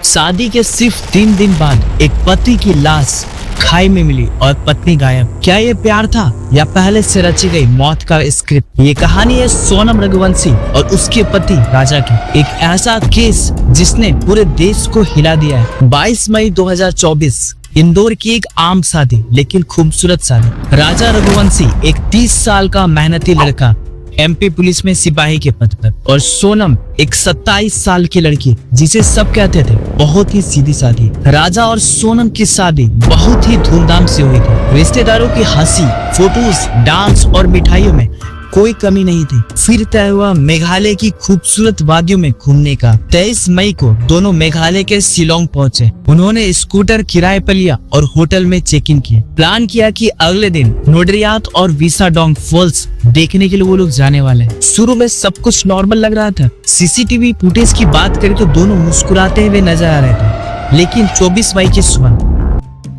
शादी के सिर्फ 3 दिन बाद एक पति की लाश खाई में मिली और पत्नी गायब। क्या ये प्यार था या पहले से रची गई मौत का स्क्रिप्ट? ये कहानी है सोनम रघुवंशी और उसके पति राजा की। एक ऐसा केस जिसने पूरे देश को हिला दिया है। 22 मई 2024 इंदौर की एक आम शादी लेकिन खूबसूरत शादी। राजा रघुवंशी एक 30 साल का मेहनती लड़का, एमपी पुलिस में सिपाही के पद पर, और सोनम एक 27 साल की लड़की जिसे सब कहते थे बहुत ही सीधी सादी। राजा और सोनम की शादी बहुत ही धूमधाम से हुई थी। रिश्तेदारों की हंसी, फोटोज, डांस और मिठाइयों में कोई कमी नहीं थी। फिर तय हुआ मेघालय की खूबसूरत वादियों में घूमने का। 23 मई को दोनों मेघालय के शिलोंग पहुंचे। उन्होंने स्कूटर किराए पर लिया और होटल में चेक इन किया। प्लान किया कि अगले दिन नोडरियात और विसाडोंग फॉल्स देखने के लिए वो लोग जाने वाले हैं। शुरू में सब कुछ नॉर्मल लग रहा था। सीसीटीवी फुटेज की बात करें तो दोनों मुस्कुराते हुए नजर आ रहे थे, लेकिन 24 मई की सुबह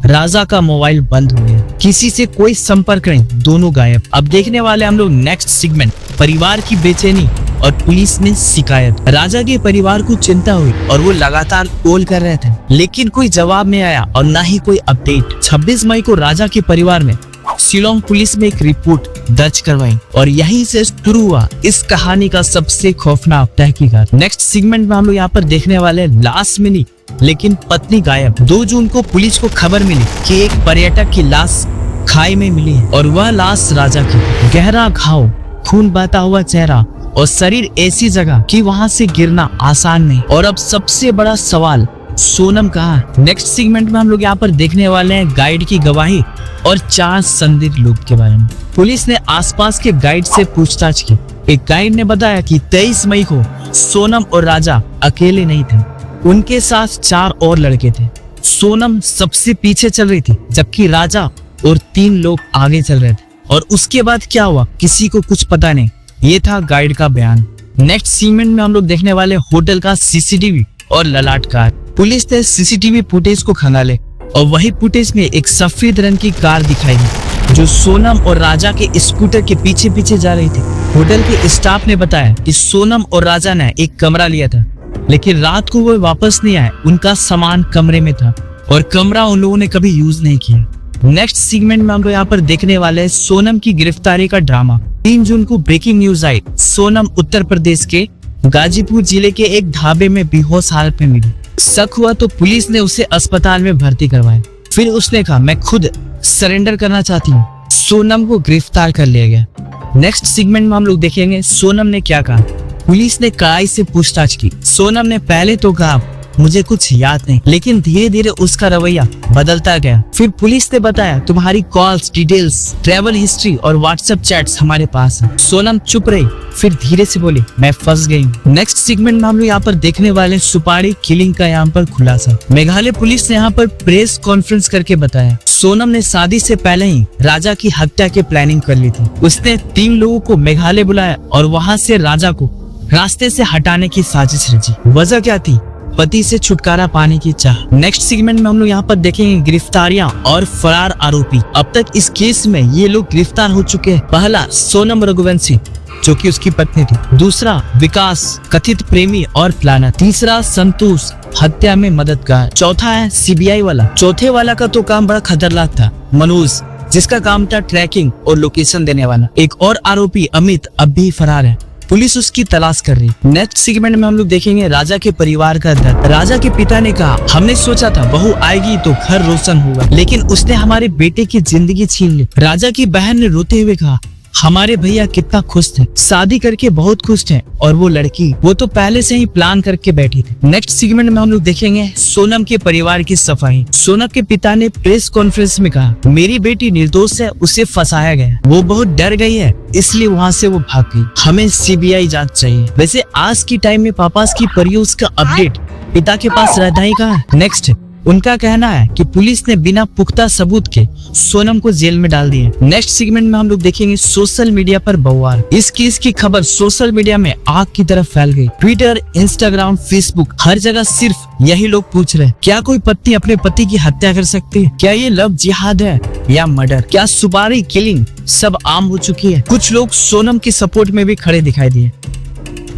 राजा का मोबाइल बंद हो गया। किसी से कोई संपर्क नहीं, दोनों गायब। अब देखने वाले हम लोग नेक्स्ट सेगमेंट, परिवार की बेचैनी और पुलिस में शिकायत। राजा के परिवार को चिंता हुई और वो लगातार कॉल कर रहे थे, लेकिन कोई जवाब नहीं आया और ना ही कोई अपडेट। 26 मई को राजा के परिवार ने शिलोंग पुलिस में एक रिपोर्ट दर्ज करवाई और यहीं से शुरू हुआ इस कहानी का सबसे खौफनाक तहकीकात। नेक्स्ट सेगमेंट में हम लोग यहाँ पर देखने वाले लाश मिली लेकिन पत्नी गायब। 2 जून को पुलिस को खबर मिली कि एक पर्यटक की लाश खाई में मिली है और वह लाश राजा की। गहरा घाव, खून बहता हुआ चेहरा और शरीर ऐसी जगह कि वहां से गिरना आसान नहीं। और अब सबसे बड़ा सवाल, सोनम कहाँ है? नेक्स्ट सेगमेंट में हम लोग यहाँ पर देखने वाले हैं गाइड की गवाही और 4 संदिग्ध लोग के बारे में। पुलिस ने आसपास के गाइड से पूछताछ की। एक गाइड ने बताया कि 23 मई को सोनम और राजा अकेले नहीं थे, उनके साथ 4 और लड़के थे। सोनम सबसे पीछे चल रही थी जबकि राजा और 3 लोग आगे चल रहे थे। और उसके बाद क्या हुआ किसी को कुछ पता नहीं। ये था गाइड का बयान। नेक्स्ट सेगमेंट में हम लोग देखने वाले होटल का सीसीटीवी और ललाट कार। पुलिस ने सीसीटीवी फुटेज को खंगाले और वही फुटेज में एक सफेद रंग की कार दिखाई दी जो सोनम और राजा के स्कूटर के पीछे पीछे जा रही थी। होटल के स्टाफ ने बताया कि सोनम और राजा ने एक कमरा लिया था, लेकिन रात को वो वापस नहीं आए। उनका सामान कमरे में था और कमरा उन लोगों ने कभी यूज नहीं किया। नेक्स्ट सेगमेंट में हम लोग यहाँ पर देखने वाले हैं सोनम की गिरफ्तारी का ड्रामा। 3 जून को ब्रेकिंग न्यूज आई। सोनम उत्तर प्रदेश के गाजीपुर जिले के एक ढाबे में बेहोश हालत में मिली। शक हुआ तो पुलिस ने उसे अस्पताल में भर्ती करवाया। फिर उसने कहा मैं खुद सरेंडर करना चाहती हूँ। सोनम को गिरफ्तार कर लिया गया। नेक्स्ट सेगमेंट में हम लोग देखेंगे सोनम ने क्या कहा। पुलिस ने कड़ाई से पूछताछ की। सोनम ने पहले तो कहा मुझे कुछ याद नहीं, लेकिन धीरे धीरे उसका रवैया बदलता गया। फिर पुलिस ने बताया तुम्हारी कॉल्स, डिटेल्स, ट्रैवल हिस्ट्री और व्हाट्सएप चैट्स हमारे पास है। सोनम चुप रही, फिर धीरे से बोली मैं फंस गई। नेक्स्ट सेगमेंट में हम लोग यहाँ पर देखने वाले सुपारी किलिंग का यहाँ पर खुलासा। मेघालय पुलिस ने यहाँ पर प्रेस कॉन्फ्रेंस करके बताया सोनम ने शादी से पहले ही राजा की हत्या की प्लानिंग कर ली थी। उसने 3 लोगों को मेघालय बुलाया और वहाँ से राजा को रास्ते से हटाने की साजिश रची। वजह क्या थी? पति से छुटकारा पाने की चाह। नेक्स्ट सेगमेंट में हम लोग यहाँ पर देखेंगे गिरफ्तारियां और फरार आरोपी। अब तक इस केस में ये लोग गिरफ्तार हो चुके हैं। पहला सोनम रघुवंशी जो कि उसकी पत्नी थी। दूसरा विकास, कथित प्रेमी और प्लानर। तीसरा संतोष, हत्या में मददगार। चौथा है सीबीआई वाला। चौथे वाला का तो काम बड़ा खतरनाक था, मनोज, जिसका काम था ट्रैकिंग और लोकेशन देने वाला। एक और आरोपी अमित अब भी फरार है, पुलिस उसकी तलाश कर रही। नेक्स्ट सेगमेंट में हम लोग देखेंगे राजा के परिवार का दर्द। राजा के पिता ने कहा हमने सोचा था बहू आएगी तो घर रोशन होगा, लेकिन उसने हमारे बेटे की जिंदगी छीन ली। राजा की बहन ने रोते हुए कहा हमारे भैया कितना खुश थे, शादी करके बहुत खुश थे, और वो लड़की वो तो पहले से ही प्लान करके बैठी थी। नेक्स्ट सेगमेंट में हम लोग देखेंगे सोनम के परिवार की सफाई। सोनम के पिता ने प्रेस कॉन्फ्रेंस में कहा मेरी बेटी निर्दोष है, उसे फंसाया गया, वो बहुत डर गई है इसलिए वहाँ से वो भाग गई, हमें सीबीआई जांच चाहिए। वैसे आज की टाइम में पापास की परियों का अपडेट पिता के पास रहता ही कहाँ है। नेक्स्ट उनका कहना है कि पुलिस ने बिना पुख्ता सबूत के सोनम को जेल में डाल दिया। नेक्स्ट सेगमेंट में हम लोग देखेंगे सोशल मीडिया पर बवाल। इस केस की खबर सोशल मीडिया में आग की तरफ फैल गई। ट्विटर, इंस्टाग्राम, फेसबुक, हर जगह सिर्फ यही लोग पूछ रहे हैं क्या कोई पत्नी अपने पति की हत्या कर सकती है? क्या ये लव जिहाद है या मर्डर? क्या सुपारी किलिंग सब आम हो चुकी है? कुछ लोग सोनम के सपोर्ट में भी खड़े दिखाई दिए।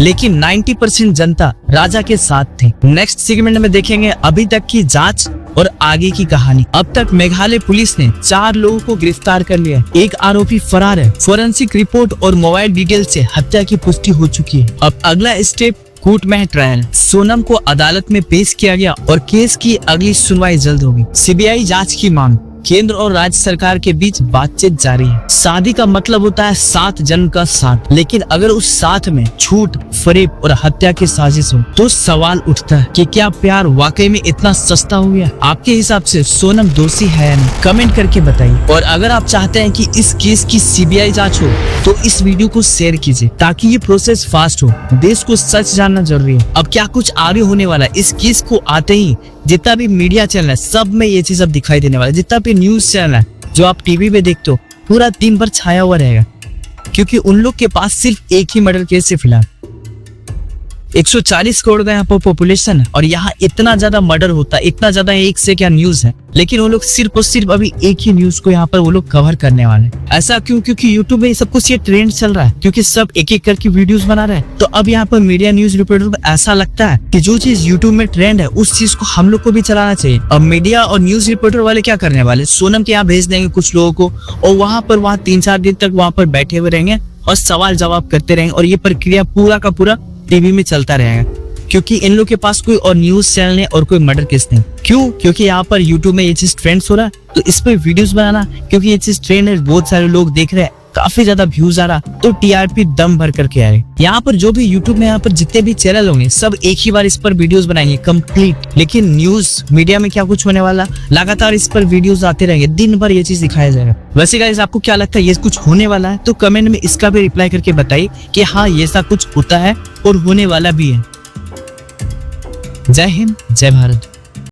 लेकिन 90% जनता राजा के साथ थी। नेक्स्ट सेगमेंट में देखेंगे अभी तक की जांच और आगे की कहानी। अब तक मेघालय पुलिस ने 4 लोगों को गिरफ्तार कर लिया। एक आरोपी फरार है। फोरेंसिक रिपोर्ट और मोबाइल डिटेल से हत्या की पुष्टि हो चुकी है। अब अगला स्टेप कोर्ट में है ट्रायल। सोनम को अदालत में पेश किया गया और केस की अगली सुनवाई जल्द होगी। सीबीआई जांच की मांग। केंद्र और राज्य सरकार के बीच बातचीत जारी है। शादी का मतलब होता है 7 जन्म का साथ, लेकिन अगर उस साथ में झूठ, फरेब और हत्या की साजिश हो तो सवाल उठता है कि क्या प्यार वाकई में इतना सस्ता हो गया? आपके हिसाब से सोनम दोषी है या नहीं? कमेंट करके बताइए। और अगर आप चाहते हैं कि इस केस की सीबीआई जांच हो तो इस वीडियो को शेयर कीजिए ताकि ये प्रोसेस फास्ट हो। देश को सच जानना जरूरी है। अब क्या कुछ आगे होने वाला है? इस केस को आते ही जितना भी मीडिया चैनल है सब में ये चीज अब दिखाई देने वाला है। जितना भी न्यूज चैनल है जो आप टीवी पे देखते हो पूरा दिन भर छाया हुआ रहेगा, क्योंकि उन लोग के पास सिर्फ एक ही मर्डर केस है फिलहाल। 140 करोड़ का यहाँ पर पॉपुलेशन है और यहाँ इतना ज्यादा मर्डर होता है, इतना ज्यादा एक से क्या न्यूज है, लेकिन वो लोग सिर्फ और सिर्फ अभी एक ही न्यूज को यहाँ पर वो लोग कवर करने वाले हैं। ऐसा क्यों? क्योंकि यूट्यूब में सब कुछ ये ट्रेंड चल रहा है, क्योंकि सब एक एक करके वीडियोस बना रहे हैं। तो अब यहाँ पर मीडिया न्यूज रिपोर्टर को ऐसा लगता है कि जो चीज यूट्यूब में ट्रेंड है उस चीज को हम लोग को भी चलाना चाहिए। अब मीडिया और न्यूज रिपोर्टर वाले क्या करने वाले? सोनम के यहाँ भेज देंगे कुछ लोगों को और वहाँ 3-4 दिन तक वहाँ पर बैठे हुए रहेंगे और सवाल जवाब करते रहेंगे और ये प्रक्रिया पूरा का पूरा टीवी में चलता रहेगा, क्योंकि इन लोग के पास कोई और न्यूज चैनल नहीं और कोई मर्डर केस नहीं। क्यों? क्योंकि यहाँ पर यूट्यूब में ये चीज ट्रेंड हो रहा है तो इस पर वीडियोस बनाना, क्योंकि ये चीज ट्रेंड है, बहुत सारे लोग देख रहे हैं, काफी ज्यादा व्यूज आ रहा, तो टीआरपी दम भर करके आए। यहाँ पर जो भी यूट्यूब में यहाँ पर जितने भी चैनल होंगे सब एक ही बार इस पर वीडियोस बनाएंगे कंप्लीट। लेकिन न्यूज मीडिया में क्या कुछ होने वाला, लगातार इस पर वीडियोस आते रहेंगे, दिन भर ये चीज दिखाया जाएगा। वैसे गाइस आपको क्या लगता है ये कुछ होने वाला है? तो कमेंट में इसका भी रिप्लाई करके बताइए कि हाँ ये ऐसा कुछ होता है और होने वाला भी है। जय हिंद, जय भारत।